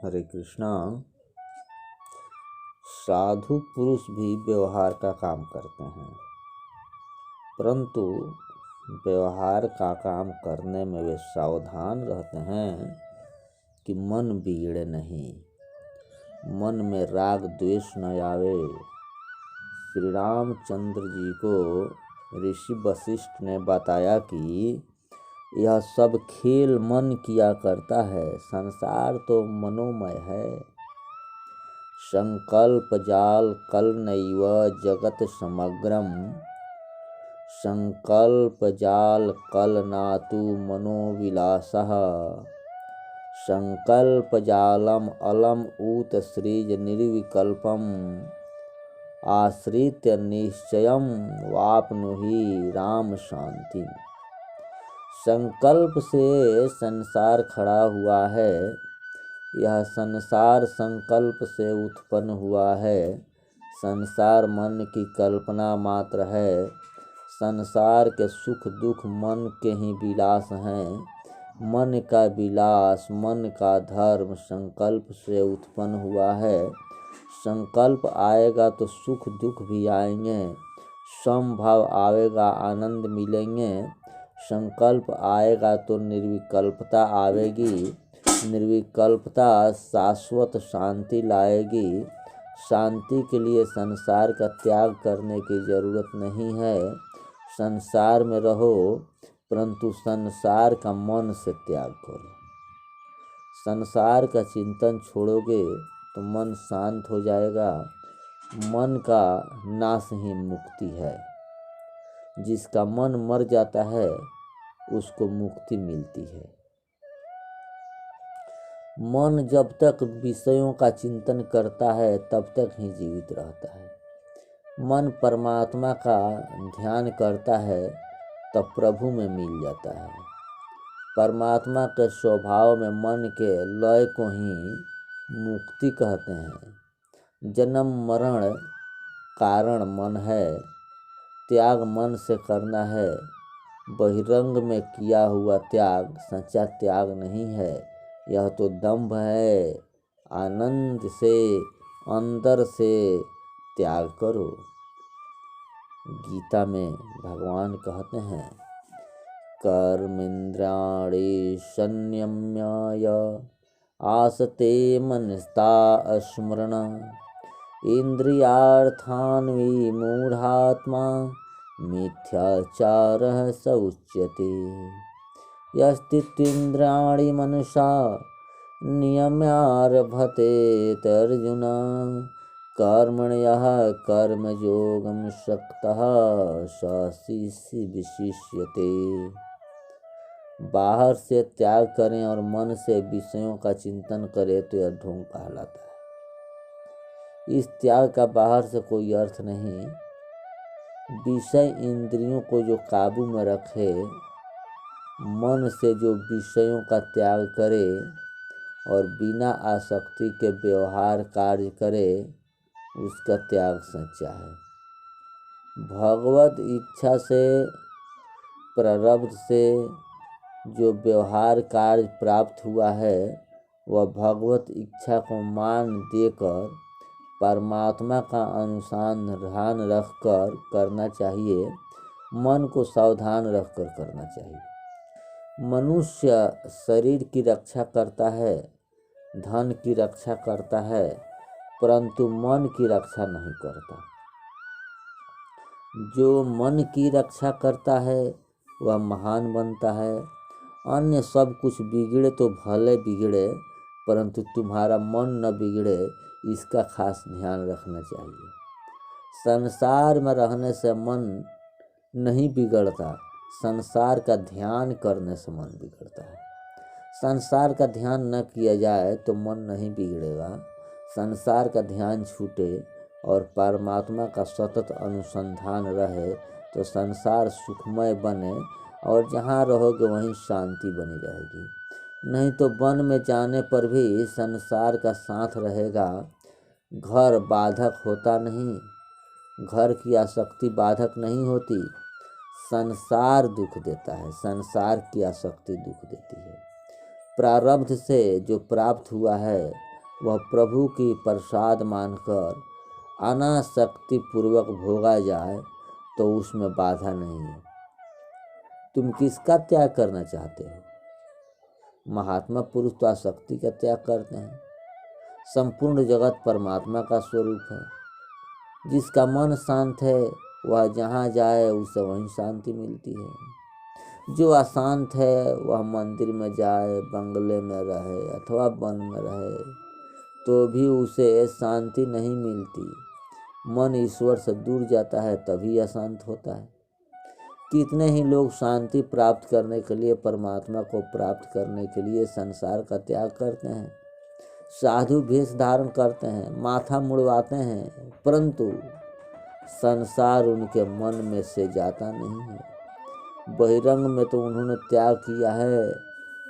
हरे कृष्णा। साधु पुरुष भी व्यवहार का काम करते हैं, परंतु व्यवहार का काम करने में वे सावधान रहते हैं कि मन बिगड़े नहीं, मन में राग द्वेष न आवे। श्री रामचंद्र जी को ऋषि वशिष्ठ ने बताया कि यह सब खेल मन किया करता है, संसार तो मनोमय है। संकल्प जाल कल नैव जगत समग्रम, संकल्प जाल कल नातु मनोविलासः, संकल्प जालम अलम ऊत सृज निर्विकल्पम, आश्रित्य निश्चयम वाप्नुहि राम शांति। संकल्प से संसार खड़ा हुआ है, यह संसार संकल्प से उत्पन्न हुआ है। संसार मन की कल्पना मात्र है। संसार के सुख दुख मन के ही विलास हैं। मन का विलास, मन का धर्म संकल्प से उत्पन्न हुआ है। संकल्प आएगा तो सुख दुख भी आएंगे, समभाव आएगा आनंद मिलेंगे। संकल्प आएगा तो निर्विकल्पता आवेगी, निर्विकल्पता शाश्वत शांति लाएगी। शांति के लिए संसार का त्याग करने की जरूरत नहीं है। संसार में रहो, परंतु संसार का मन से त्याग करो। संसार का चिंतन छोड़ोगे तो मन शांत हो जाएगा। मन का नाश ही मुक्ति है। जिसका मन मर जाता है उसको मुक्ति मिलती है। मन जब तक विषयों का चिंतन करता है तब तक ही जीवित रहता है। मन परमात्मा का ध्यान करता है तब प्रभु में मिल जाता है। परमात्मा के स्वभाव में मन के लय को ही मुक्ति कहते हैं। जन्म मरण कारण मन है, त्याग मन से करना है। बहिरंग में किया हुआ त्याग सच्चा त्याग नहीं है, यह तो दंभ है। आनंद से अंदर से त्याग करो। गीता में भगवान कहते हैं, कर्मेन्द्रियाणि संयम्य आसते मनस्ता स्मरण, इंद्रियार्थान् विमूढ़ात्मा मिथ्याचारः स उच्यते। यस्त्विन्द्रियाणि मनसा नियम्यारभते अर्जुन, कर्मण्यः कर्मयोगं सक्तः स विशिष्यते। बाहर से त्याग करें और मन से विषयों का चिंतन करें तो यह ढोंग कहलाता है। इस त्याग का बाहर से कोई अर्थ नहीं। विषय इंद्रियों को जो काबू में रखे, मन से जो विषयों का त्याग करे और बिना आसक्ति के व्यवहार कार्य करे, उसका त्याग सच्चा है। भगवत इच्छा से, प्रारब्ध से जो व्यवहार कार्य प्राप्त हुआ है, वह भगवत इच्छा को मान देकर परमात्मा का अनुसंधान रखकर करना चाहिए। मन को सावधान रखकर करना चाहिए। मनुष्य शरीर की रक्षा करता है, धन की रक्षा करता है, परंतु मन की रक्षा नहीं करता। जो मन की रक्षा करता है वह महान बनता है। अन्य सब कुछ बिगड़े तो भले बिगड़े, परंतु तुम्हारा मन न बिगड़े, इसका खास ध्यान रखना चाहिए। संसार में रहने से मन नहीं बिगड़ता, संसार का ध्यान करने से मन बिगड़ता है। संसार का ध्यान न किया जाए तो मन नहीं बिगड़ेगा। संसार का ध्यान छूटे और परमात्मा का सतत अनुसंधान रहे तो संसार सुखमय बने और जहाँ रहोगे वहीं शांति बनी रहेगी। नहीं तो वन में जाने पर भी संसार का साथ रहेगा। घर बाधक होता नहीं, घर की आसक्ति बाधक नहीं होती। संसार दुख देता है, संसार की आसक्ति दुख देती है। प्रारब्ध से जो प्राप्त हुआ है वह प्रभु की प्रसाद मानकर अनासक्ति पूर्वक भोगा जाए तो उसमें बाधा नहीं है। तुम किसका त्याग करना चाहते हो? महात्मा पुरुष तो आसक्ति का त्याग करते हैं। संपूर्ण जगत परमात्मा का स्वरूप है। जिसका मन शांत है वह जहाँ जाए उसे वहीं शांति मिलती है। जो अशांत है वह मंदिर में जाए, बंगले में रहे अथवा वन में रहे तो भी उसे शांति नहीं मिलती। मन ईश्वर से दूर जाता है तभी अशांत होता है। कितने ही लोग शांति प्राप्त करने के लिए, परमात्मा को प्राप्त करने के लिए संसार का त्याग करते हैं, साधु वेश धारण करते हैं, माथा मुड़वाते हैं, परंतु संसार उनके मन में से जाता नहीं है। बहिरंग में तो उन्होंने त्याग किया है,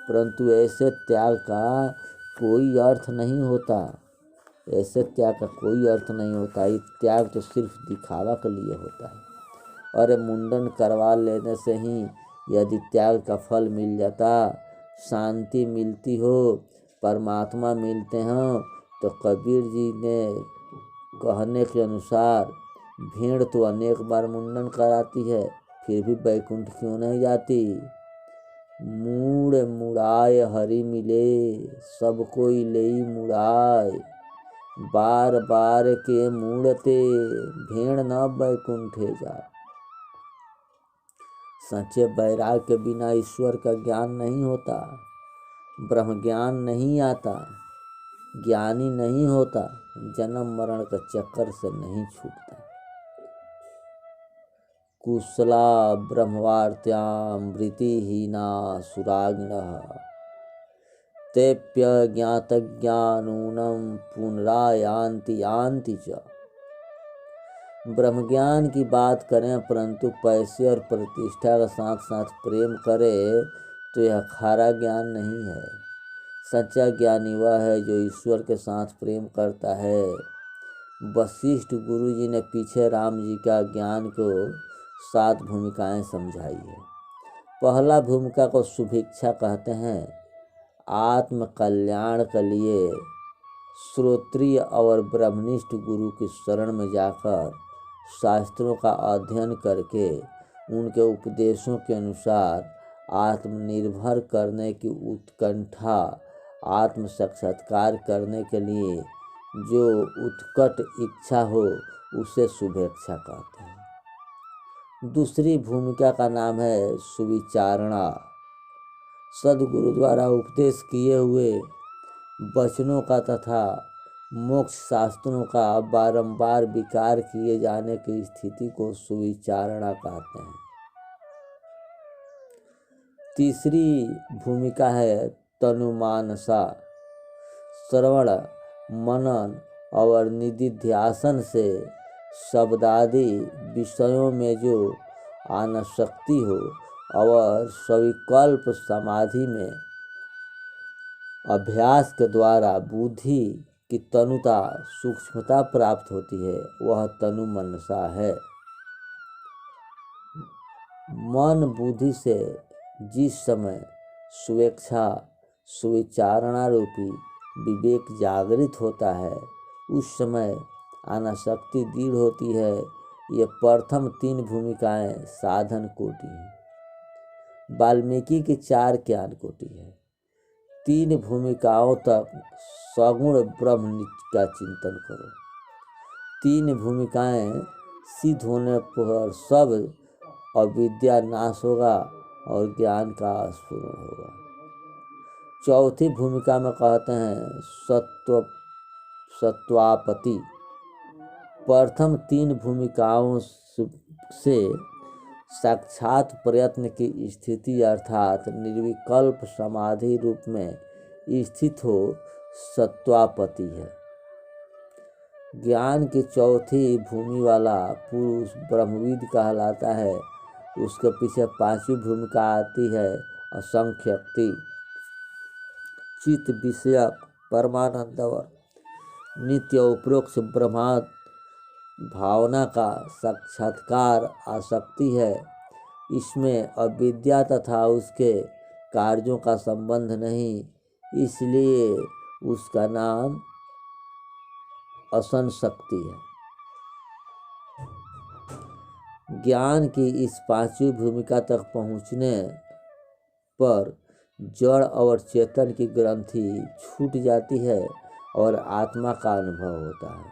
परंतु ऐसे त्याग का कोई अर्थ नहीं होता। ऐसे त्याग का कोई अर्थ नहीं होता। ये त्याग तो सिर्फ दिखावा के लिए होता है। अरे मुंडन करवा लेने से ही यदि त्याग का फल मिल जाता, शांति मिलती हो, परमात्मा मिलते हों, तो कबीर जी ने कहने के अनुसार भेड़ तो अनेक बार मुंडन कराती है फिर भी बैकुंठ क्यों नहीं जाती। मूड़ मुड़ाए हरि मिले, सब कोई लेई मुड़ाए, बार बार के मूड़ते, भेड़ न बैकुंठे जाए। सच्चे वैराग के बिना ईश्वर का ज्ञान नहीं होता, ब्रह्म ज्ञान नहीं आता, ज्ञानी नहीं होता, जन्म मरण के चक्कर से नहीं छूटता। कुशला ब्रह्मवार्त्याम वृत्तिहीना सुरागिणः, तेप्य ज्ञातज्ञानूनम पुनरायान्ति यान्ति च। ब्रह्मज्ञान की बात करें परंतु पैसे और प्रतिष्ठा के साथ साथ प्रेम करे तो यह खारा ज्ञान नहीं है। सच्चा ज्ञानी वह है जो ईश्वर के साथ प्रेम करता है। वशिष्ठ गुरु जी ने पीछे राम जी का ज्ञान को 7 भूमिकाएं समझाई है। पहला भूमिका को शुभेच्छा कहते हैं। आत्म कल्याण के लिए श्रोत्रिय और ब्रह्मनिष्ठ गुरु की शरण में जाकर शास्त्रों का अध्ययन करके उनके उपदेशों के अनुसार आत्मनिर्भर करने की उत्कंठा, आत्म साक्षात्कार करने के लिए जो उत्कट इच्छा हो उसे शुभेच्छा कहते हैं। दूसरी भूमिका का नाम है सुविचारणा। सदगुरु द्वारा उपदेश किए हुए वचनों का तथा मोक्ष शास्त्रों का बारंबार विकार किए जाने की स्थिति को सुविचारणा कहते हैं। तीसरी भूमिका है तनुमानसा। श्रवण, मनन और निधिध्यासन से शब्दादि विषयों में जो आसक्ति हो और सविकल्प समाधि में अभ्यास के द्वारा बुद्धि की तनुता, सूक्ष्मता प्राप्त होती है, वह तनु मनसा है। मन बुद्धि से जिस समय स्वेच्छा सुविचारणा रूपी विवेक जागृत होता है उस समय अनासक्ति दृढ़ होती है। ये प्रथम 3 भूमिकाएं साधन कोटि हैं। वाल्मीकि की 4 ज्ञान कोटि है। 3 भूमिकाओं तक सगुण ब्रह्म का चिंतन करो। 3 भूमिकाएं सिद्ध होने पर सब अविद्या नाश होगा और ज्ञान का स्फुरण होगा। चौथी भूमिका में कहते हैं सत्वापति। प्रथम 3 भूमिकाओं से साक्षात प्रयत्न की स्थिति अर्थात निर्विकल्प समाधि रूप में स्थित हो सत्वापति है। ज्ञान की चौथी भूमि वाला पुरुष ब्रह्मविद कहलाता है। उसके पीछे 5वीं भूमिका आती है असंख्यक्ति। चित्त विषयक परमानंदवर नित्य उपरोक्त ब्रह्मांड भावना का साक्षात्कार आसक्ति है। इसमें अविद्या तथा उसके कार्यों का संबंध नहीं, इसलिए उसका नाम असन शक्ति है। ज्ञान की इस पांचवी भूमिका तक पहुँचने पर जड़ और चेतन की ग्रंथि छूट जाती है और आत्मा का अनुभव होता है।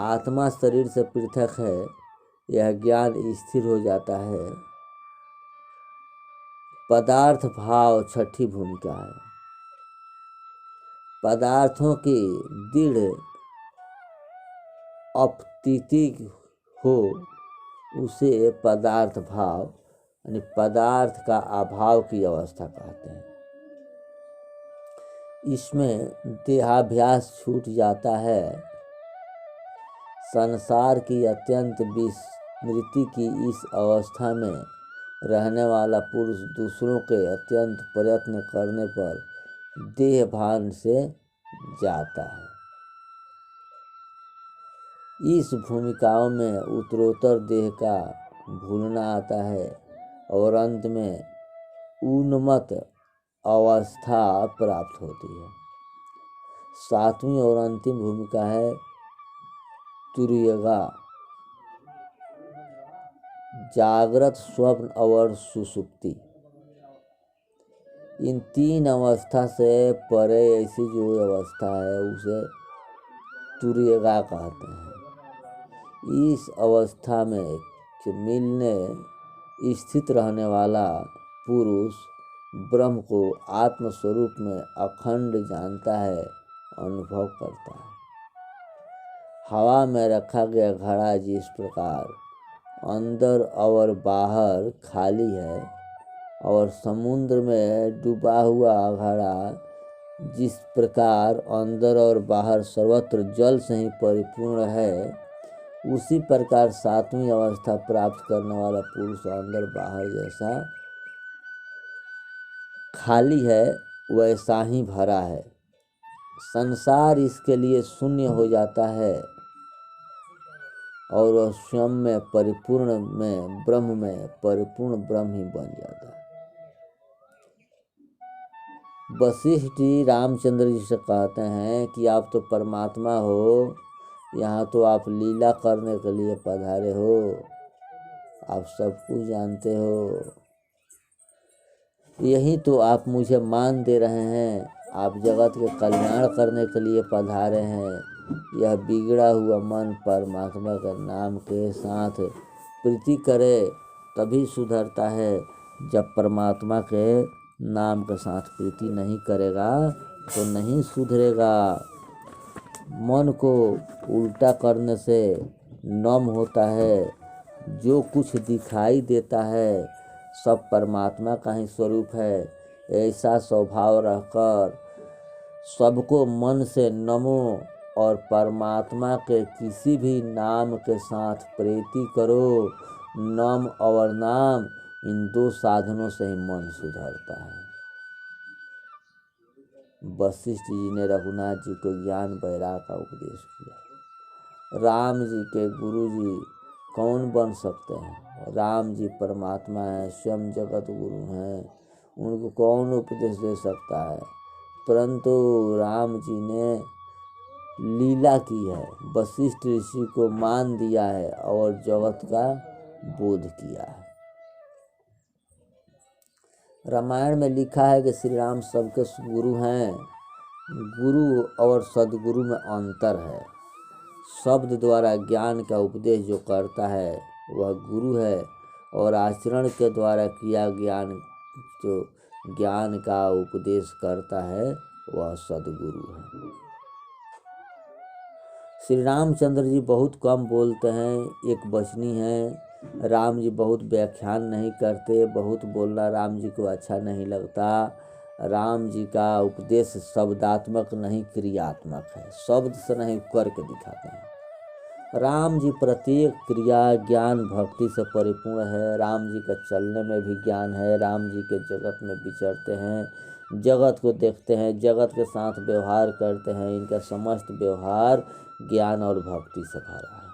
आत्मा शरीर से पृथक है, यह ज्ञान स्थिर हो जाता है। पदार्थ भाव छठी भूमिका है। पदार्थों की दृढ़ अपतिति हो उसे पदार्थ भाव यानी पदार्थ का अभाव की अवस्था कहते हैं। इसमें देहाभ्यास छूट जाता है। संसार की अत्यंत विस्मृति की इस अवस्था में रहने वाला पुरुष दूसरों के अत्यंत प्रयत्न करने पर देह भान से जाता है। इस भूमिकाओं में उत्तरोत्तर देह का भूलना आता है और अंत में उन्मत्त अवस्था प्राप्त होती है। सातवीं और अंतिम भूमिका है तुरीयगा, जागृत, स्वप्न और सुषुप्ति। इन तीन अवस्था से परे ऐसी जो अवस्था है उसे तुरीयगा कहते हैं। इस अवस्था में मिलने स्थित रहने वाला पुरुष ब्रह्म को आत्म स्वरूप में अखंड जानता है, अनुभव करता है। हवा में रखा गया घड़ा जिस प्रकार अंदर और बाहर खाली है और समुद्र में डूबा हुआ घड़ा जिस प्रकार अंदर और बाहर सर्वत्र जल से ही परिपूर्ण है, उसी प्रकार सातवीं अवस्था प्राप्त करने वाला पुरुष अंदर बाहर जैसा खाली है वैसा ही भरा है। संसार इसके लिए शून्य हो जाता है और वह स्वयं में परिपूर्ण में ब्रह्म में परिपूर्ण ब्रह्म ही बन जाता है। वशिष्ठ जी रामचंद्र जी से कहते हैं कि आप तो परमात्मा हो, यहाँ तो आप लीला करने के लिए पधारे हो, आप सब कुछ जानते हो, यही तो आप मुझे मान दे रहे हैं, आप जगत के कल्याण करने के लिए पधारे हैं। यह बिगड़ा हुआ मन परमात्मा के नाम के साथ प्रीति करे तभी सुधरता है। जब परमात्मा के नाम के साथ प्रीति नहीं करेगा तो नहीं सुधरेगा। मन को उल्टा करने से नम होता है। जो कुछ दिखाई देता है सब परमात्मा का ही स्वरूप है। ऐसा स्वभाव रहकर सबको मन से नमो और परमात्मा के किसी भी नाम के साथ प्रीति करो। नम और नाम इन दो साधनों से ही मन सुधरता है। वशिष्ठ जी ने रघुनाथ जी को ज्ञान वैराग का उपदेश किया। राम जी के गुरु जी कौन बन सकते हैं? राम जी परमात्मा है, स्वयं जगत गुरु हैं, उनको कौन उपदेश दे सकता है? परंतु राम जी ने लीला की है, वशिष्ठ ऋषि को मान दिया है और जगत का बोध किया है। रामायण में लिखा है कि श्री राम सबके गुरु हैं। गुरु और सदगुरु में अंतर है। शब्द द्वारा ज्ञान का उपदेश जो करता है वह गुरु है और आचरण के द्वारा किया जो ज्ञान का उपदेश करता है वह सदगुरु है। श्री रामचंद्र जी बहुत कम बोलते हैं, एक वचनी हैं। राम जी बहुत व्याख्यान नहीं करते, बहुत बोलना राम जी को अच्छा नहीं लगता। राम जी का उपदेश शब्दात्मक नहीं क्रियात्मक है, शब्द से नहीं करके दिखाते हैं। राम जी प्रत्येक क्रिया ज्ञान भक्ति से परिपूर्ण है। राम जी का चलने में भी ज्ञान है। राम जी के जगत में विचरते हैं, जगत को देखते हैं, जगत के साथ व्यवहार करते हैं। इनका समस्त व्यवहार ज्ञान और भक्ति से भरा है।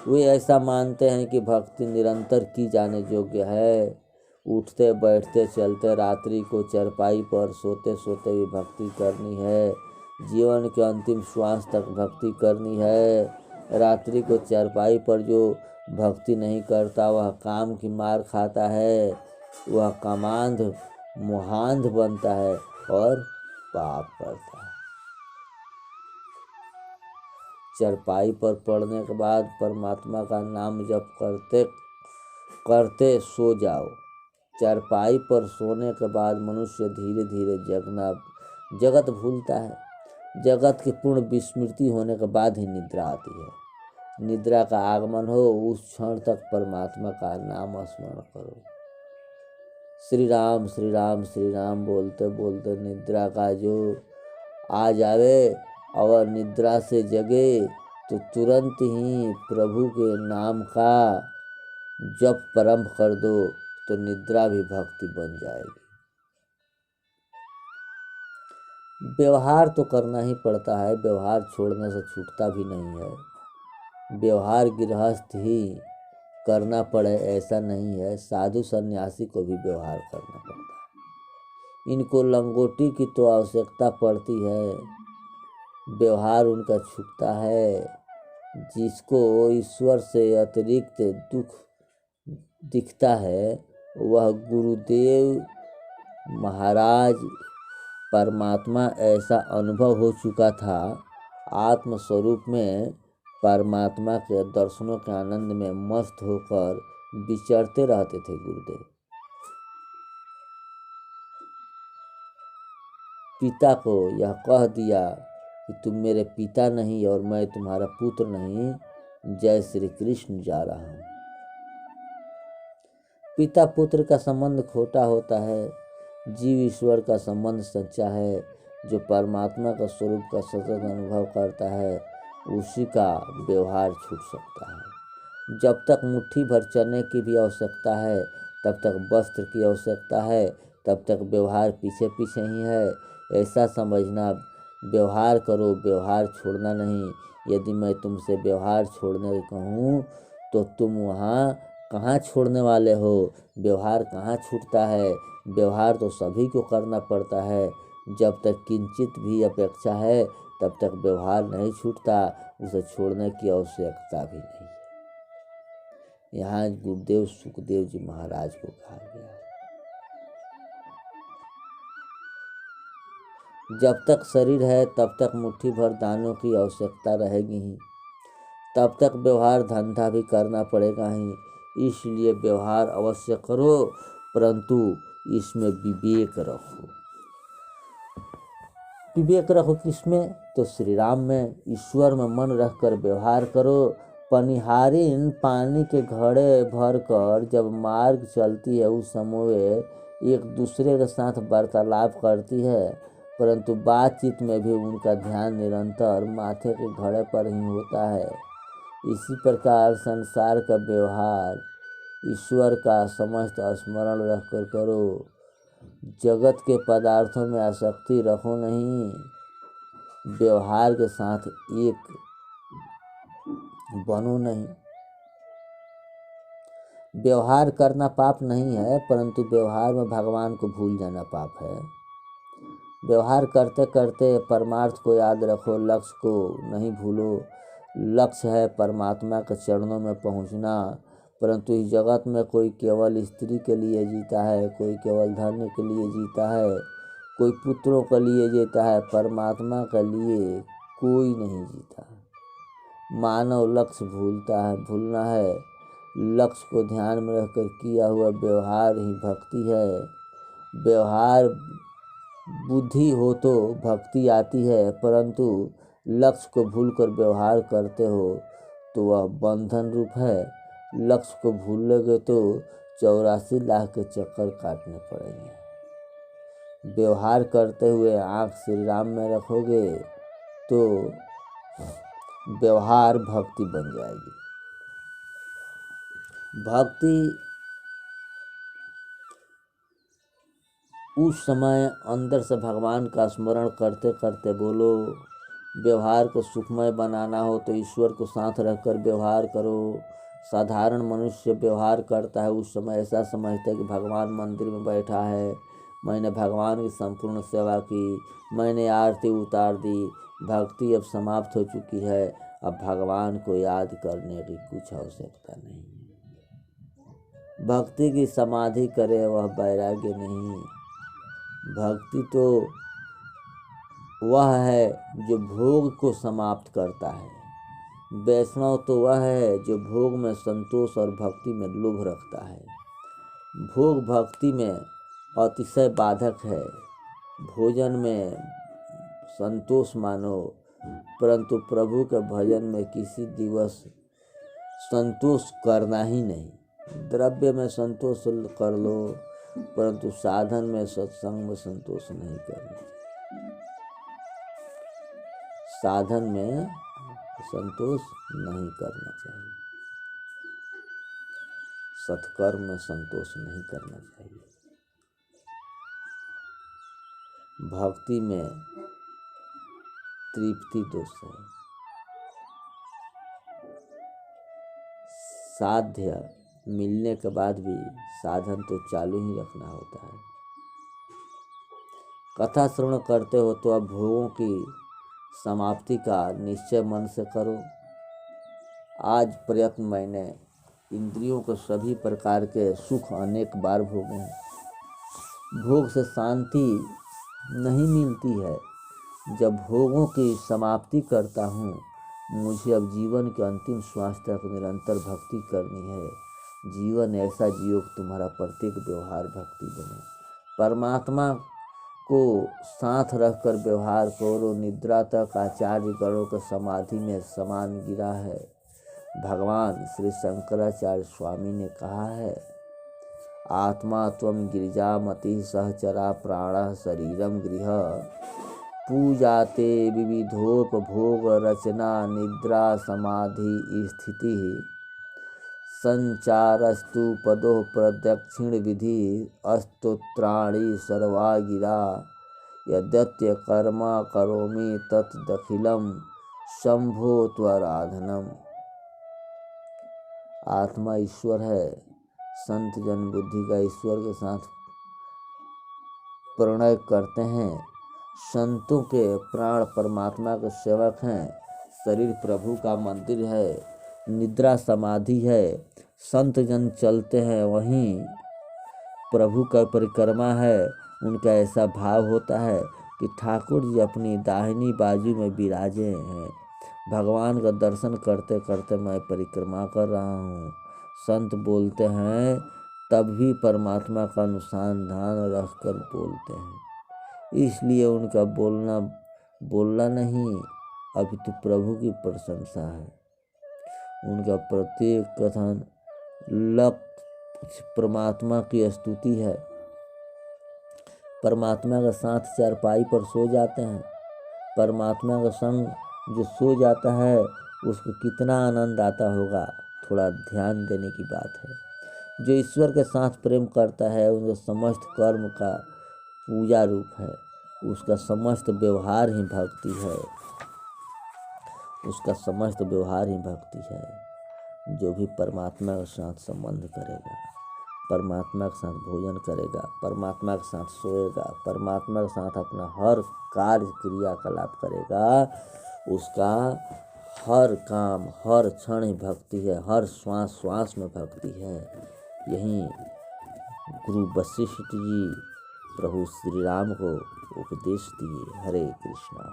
वे ऐसा मानते हैं कि भक्ति निरंतर की जाने योग्य है। उठते बैठते चलते रात्रि को चरपाई पर सोते सोते भी भक्ति करनी है। जीवन के अंतिम श्वास तक भक्ति करनी है। रात्रि को चारपाई पर जो भक्ति नहीं करता वह काम की मार खाता है, वह कामांध मोहांध बनता है और पाप करता है। चारपाई पर पड़ने के बाद परमात्मा का नाम जप करते करते सो जाओ। चारपाई पर सोने के बाद मनुष्य धीरे धीरे जगत भूलता है। जगत की पूर्ण विस्मृति होने के बाद ही निद्रा आती है। निद्रा का आगमन हो उस क्षण तक परमात्मा का नाम स्मरण करो। श्री राम श्री राम श्री राम बोलते बोलते निद्रा का जो आ जावे और निद्रा से जगे तो तुरंत ही प्रभु के नाम का जप प्रारंभ कर दो तो निद्रा भी भक्ति बन जाएगी। व्यवहार तो करना ही पड़ता है, व्यवहार छोड़ने से छूटता भी नहीं है। व्यवहार गृहस्थ ही करना पड़े ऐसा नहीं है, साधु सन्यासी को भी व्यवहार करना पड़ता है। इनको लंगोटी की तो आवश्यकता पड़ती है, व्यवहार उनका छूटता है। जिसको ईश्वर से अतिरिक्त दुख दिखता है वह गुरुदेव महाराज परमात्मा ऐसा अनुभव हो चुका था। आत्मस्वरूप में परमात्मा के दर्शनों के आनंद में मस्त होकर विचरते रहते थे गुरुदेव। पिता को यह कह दिया कि तुम मेरे पिता नहीं और मैं तुम्हारा पुत्र नहीं, जय श्री कृष्ण जा रहा हूँ। पिता पुत्र का संबंध खोटा होता है, जीव ईश्वर का संबंध सच्चा है। जो परमात्मा का स्वरूप का सतत अनुभव करता है उसी का व्यवहार छूट सकता है। जब तक मुट्ठी भर चने की भी आवश्यकता है, तब तक वस्त्र की आवश्यकता है, तब तक व्यवहार पीछे पीछे ही है, ऐसा समझना। व्यवहार करो, व्यवहार छोड़ना नहीं। यदि मैं तुमसे व्यवहार छोड़ने कहूँ तो तुम वहाँ कहाँ छोड़ने वाले हो? व्यवहार कहाँ छूटता है? व्यवहार तो सभी को करना पड़ता है। जब तक किंचित भी अपेक्षा है तब तक व्यवहार नहीं छूटता, उसे छोड़ने की आवश्यकता भी नहीं। यहाँ गुरुदेव सुखदेव जी महाराज को कहा गया है, जब तक शरीर है तब तक मुट्ठी भर दानों की आवश्यकता रहेगी ही, तब तक व्यवहार धंधा भी करना पड़ेगा ही। इसलिए व्यवहार अवश्य करो, परंतु इसमें विवेक रखो। विवेक रखो किसमें? तो श्री राम में, ईश्वर में मन रखकर व्यवहार करो। पनिहारिन पानी के घड़े भरकर जब मार्ग चलती है उस समय एक दूसरे के साथ वार्तालाप करती है, परंतु बातचीत में भी उनका ध्यान निरंतर माथे के घड़े पर ही होता है। इसी प्रकार संसार का व्यवहार ईश्वर का समस्त स्मरण रखकर करो। जगत के पदार्थों में आसक्ति रखो नहीं, व्यवहार के साथ एक बनो नहीं। व्यवहार करना पाप नहीं है, परंतु व्यवहार में भगवान को भूल जाना पाप है। व्यवहार करते करते परमार्थ को याद रखो, लक्ष्य को नहीं भूलो। लक्ष्य है परमात्मा के चरणों में पहुंचना, परंतु इस जगत में कोई केवल स्त्री के लिए जीता है, कोई केवल धन के लिए जीता है, कोई पुत्रों के लिए जीता है, परमात्मा के लिए कोई नहीं जीता। मानव लक्ष्य भूलना है। लक्ष्य को ध्यान में रखकर किया हुआ व्यवहार ही भक्ति है। व्यवहार बुद्धि हो तो भक्ति आती है, परंतु लक्ष्य को भूलकर व्यवहार करते हो तो वह बंधन रूप है। लक्ष्य को भूलोगे तो 84 लाख के चक्कर काटने पड़ेंगे। व्यवहार करते हुए आँख श्री राम में रखोगे तो व्यवहार भक्ति बन जाएगी। भक्ति उस समय अंदर से भगवान का स्मरण करते करते बोलो। व्यवहार को सुखमय बनाना हो तो ईश्वर को साथ रखकर व्यवहार करो। साधारण मनुष्य व्यवहार करता है उस समय ऐसा समझता है कि भगवान मंदिर में बैठा है, मैंने भगवान की संपूर्ण सेवा की, मैंने आरती उतार दी, भक्ति अब समाप्त हो चुकी है, अब भगवान को याद करने की कुछ आवश्यकता नहीं है। भक्ति की समाधि करे वह वैराग्य नहीं। भक्ति तो वह है जो भोग को समाप्त करता है। वैष्णव तो वह है जो भोग में संतोष और भक्ति में लोभ रखता है। भोग भक्ति में अतिशय बाधक है। भोजन में संतोष मानो, परंतु प्रभु के भजन में किसी दिवस संतोष करना ही नहीं। द्रव्य में संतोष कर लो, परंतु साधन में सत्संग में संतोष नहीं करना। साधन में संतोष नहीं करना चाहिए, सत्कर्म में संतोष नहीं करना चाहिए। भक्ति में तृप्ति दोष है। साध्य मिलने के बाद भी साधन तो चालू ही रखना होता है। कथा श्रवण करते हो तो अब भोगों की समाप्ति का निश्चय मन से करो। आज प्रयत्न मैंने इंद्रियों को सभी प्रकार के सुख अनेक बार भोगे हैं। भोग से शांति नहीं मिलती है। जब भोगों की समाप्ति करता हूँ, मुझे अब जीवन के अंतिम श्वास तक निरंतर भक्ति करनी है। जीवन ऐसा जियो कि तुम्हारा प्रत्येक व्यवहार भक्ति बने। परमात्मा को साथ रखकर व्यवहार करो। निद्रा तक आचार्य गणों के समाधि में समान गिरा है। भगवान श्री शंकराचार्य स्वामी ने कहा है, आत्मा त्वं गिरिजामति सहचरा प्राणः शरीरम गृह पूजाते विविधोपभोग रचना निद्रा समाधि स्थिति संचारस्तु पदो प्रदक्षिण विधि अस्तोत्राणि सर्वा गिरा यद्यत्य कर्म करोमि तत्दखिलम शंभो त्वराधनम। आत्मा ईश्वर है। संत जन बुद्धि का ईश्वर के साथ प्रणय करते हैं। संतों के प्राण परमात्मा के सेवक हैं। शरीर प्रभु का मंदिर है। निद्रा समाधि है। संत जन चलते हैं, वहीं प्रभु का परिक्रमा है। उनका ऐसा भाव होता है कि ठाकुर जी अपनी दाहिनी बाजू में विराजे हैं। भगवान का दर्शन करते करते मैं परिक्रमा कर रहा हूँ। संत बोलते हैं तब भी परमात्मा का अनुसंधान रखकर बोलते हैं। इसलिए उनका बोलना नहीं, अभी तो प्रभु की प्रशंसा है। उनका प्रत्येक कथन लक्ष्य परमात्मा की स्तुति है। परमात्मा के साथ चारपाई पर सो जाते हैं। परमात्मा का संग जो सो जाता है उसको कितना आनंद आता होगा, थोड़ा ध्यान देने की बात है। जो ईश्वर के साथ प्रेम करता है, उनका समस्त कर्म का पूजा रूप है। उसका समस्त व्यवहार ही भक्ति है। उसका समस्त व्यवहार ही भक्ति है। जो भी परमात्मा के साथ संबंध करेगा, परमात्मा के साथ भोजन करेगा, परमात्मा के साथ सोएगा, परमात्मा के साथ अपना हर कार्य क्रियाकलाप करेगा, उसका हर काम हर क्षण ही भक्ति है। हर श्वास श्वास में भक्ति है। यही गुरु वशिष्ठ जी प्रभु श्री राम को उपदेश दिए। हरे कृष्णा।